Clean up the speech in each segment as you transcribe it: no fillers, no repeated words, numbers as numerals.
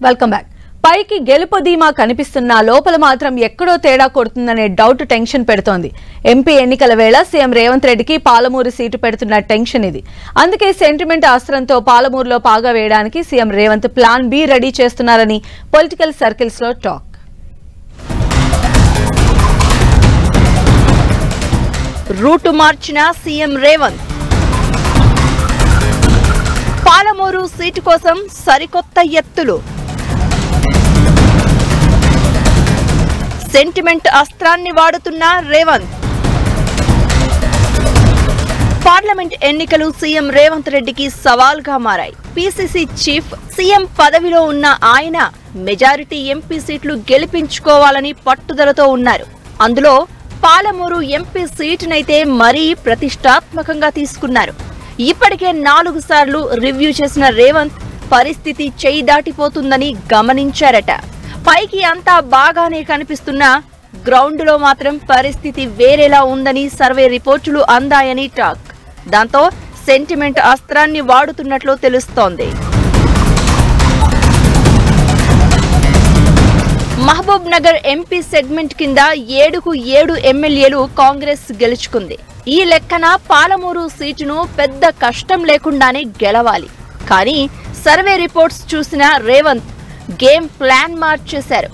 Welcome back. పైకి గెలుపు ధీమా కనిపిస్తున్నా లోపల మాత్రం ఎక్కడో తేడా కొడుతుందనే డౌట్ టెన్షన్ పెడుతోంది. ఎంపీ ఎన్నికల వేళ సీఎం రేవంత్ రెడ్డికి పాలమూరు సీటు పెడుతున్న టెన్షన్ ఇది. అందుకే సెంటిమెంట్ అస్త్రంతో పాలమూరులో పాగా వేయడానికి CM Revanth plan be ready చేస్తున్నారని పొలిటికల్ సర్కిల్స్ లో టాక్. రూటు మార్చిన సీఎం రేవంత్ పాలమూరు సీటు కోసం సరికొత్త ఎత్తులు. సెంటిమెంట్ అస్త్రాన్ని వాడుతున్న రేవంత్. పార్లమెంట్ ఎన్నికలు సీఎం రేవంత్ రెడ్డికి సవాల్గా మారాయి. పీసీసీ చీఫ్ సీఎం పదవిలో ఉన్న ఆయన మెజారిటీ ఎంపీ సీట్లు గెలిపించుకోవాలని పట్టుదలతో ఉన్నారు. అందులో పాలమూరు ఎంపీ సీటునైతే మరీ ప్రతిష్టాత్మకంగా తీసుకున్నారు. ఇప్పటికే 4 సార్లు రివ్యూ చేసిన రేవంత్ పరిస్థితి చేయి దాటిపోతుందని గమనించారట. పైకి అంతా బాగానే కనిపిస్తున్నా గ్రౌండ్లో మాత్రం పరిస్థితి వేరేలా ఉందని సర్వే రిపోర్టులు అందాయని టాక్. దాంతో సెంటిమెంట్ అస్త్రాన్ని వాడుతున్నట్లు తెలుస్తోంది. మహబూబ్ నగర్ ఎంపీ సెగ్మెంట్ కింద 7కు 7 ఎమ్మెల్యేలు కాంగ్రెస్ గెలుచుకుంది. ఈ లెక్కన పాలమూరు సీటును పెద్ద కష్టం లేకుండానే గెలవాలి. కానీ సర్వే రిపోర్ట్స్ చూసిన రేవంత్ గేమ్ ప్లాన్ మార్చేశారు.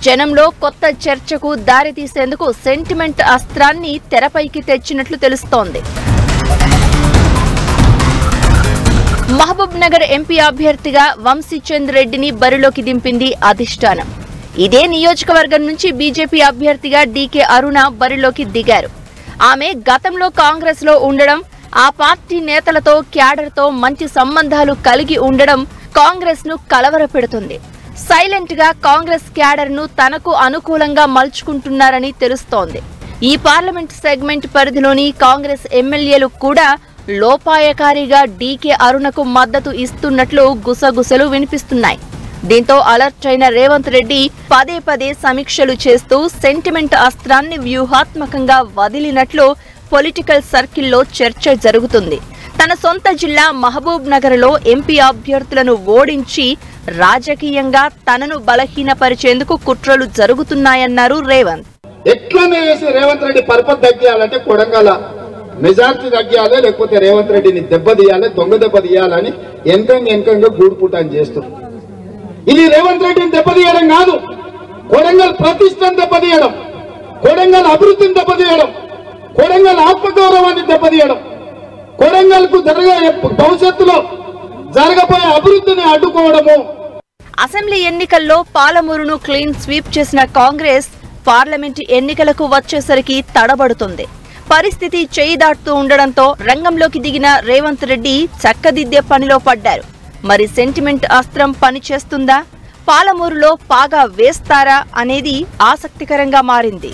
జనంలో కొత్త చర్చకు దారితీసేందుకు సెంటిమెంట్ అస్త్రాన్ని తెరపైకి తెచ్చినట్లు తెలుస్తోంది. మహబూబ్ నగర్ ఎంపీ అభ్యర్థిగా వంశీచంద్ రెడ్డిని బరిలోకి దింపింది అధిష్టానం. ఇదే నియోజకవర్గం నుంచి బీజేపీ అభ్యర్థిగా డీకే అరుణ బరిలోకి దిగారు. ఆమె గతంలో కాంగ్రెస్ లో ఉండడం, ఆ పార్టీ నేతలతో క్యాడర్తో మంచి సంబంధాలు కలిగి ఉండడం కాంగ్రెస్ ను కలవరపెడుతుంది. సైలెంట్ గా కాంగ్రెస్ క్యాడర్ ను తనకు అనుకూలంగా మలుచుకుంటున్నారని తెలుస్తోంది. ఈ పార్లమెంట్ సెగ్మెంట్ పరిధిలోని కాంగ్రెస్ ఎమ్మెల్యేలు కూడా లోపాయకారిగా డీకే అరుణకు మద్దతు ఇస్తున్నట్లు గుసగుసలు వినిపిస్తున్నాయి. దీంతో అలర్ట్ అయిన రేవంత్ రెడ్డి పదే సమీక్షలు చేస్తూ సెంటిమెంట్ అస్త్రాన్ని వ్యూహాత్మకంగా వదిలినట్లు పొలిటికల్ సర్కిల్లో చర్చ జరుగుతుంది. తన సొంత జిల్లా మహబూబ్ నగర్ లో ఎంపీ అభ్యర్థులను ఓడించి రాజకీయంగా తనను బలహీనపరిచేందుకు కుట్రలు జరుగుతున్నాయన్నారు రేవంత్. ఎట్లనే చేసి రేవంత్ రెడ్డి పరపతి తగ్గియాలంటే కొడంగల్ మెజార్టీ తగ్గియాలి, లేకపోతే రేవంత్ రెడ్డిని దెబ్బతీయాలి, దొంగ దెబ్బతీయాలని ఎంకంగా గూడుపుటాన్ని చేస్తుంది. ఇది రేవంత్ రెడ్డిని దెబ్బతీయడం కాదు, కొడంగల్ ప్రతిష్టను దెబ్బతీయడం, కొడంగల్ అభివృద్ధిని దెబ్బతీయడం, కొడంగల్ ఆత్మగౌరవాన్ని దెబ్బతీయడం, కొడంగల్ కు భవిష్యత్తులో జరగబోయే అభివృద్ధిని అడ్డుకోవడము. అసెంబ్లీ ఎన్నికల్లో పాలమూరును క్లీన్ స్వీప్ చేసిన కాంగ్రెస్ పార్లమెంటు ఎన్నికలకు వచ్చేసరికి తడబడుతుంది. పరిస్థితి చేయి దాటుతూ ఉండడంతో రంగంలోకి దిగిన రేవంత్ రెడ్డి చక్కదిద్దే పనిలో పడ్డారు. మరి సెంటిమెంట్ అస్త్రం పనిచేస్తుందా? పాలమూరులో పాగా వేస్తారా అనేది ఆసక్తికరంగా మారింది.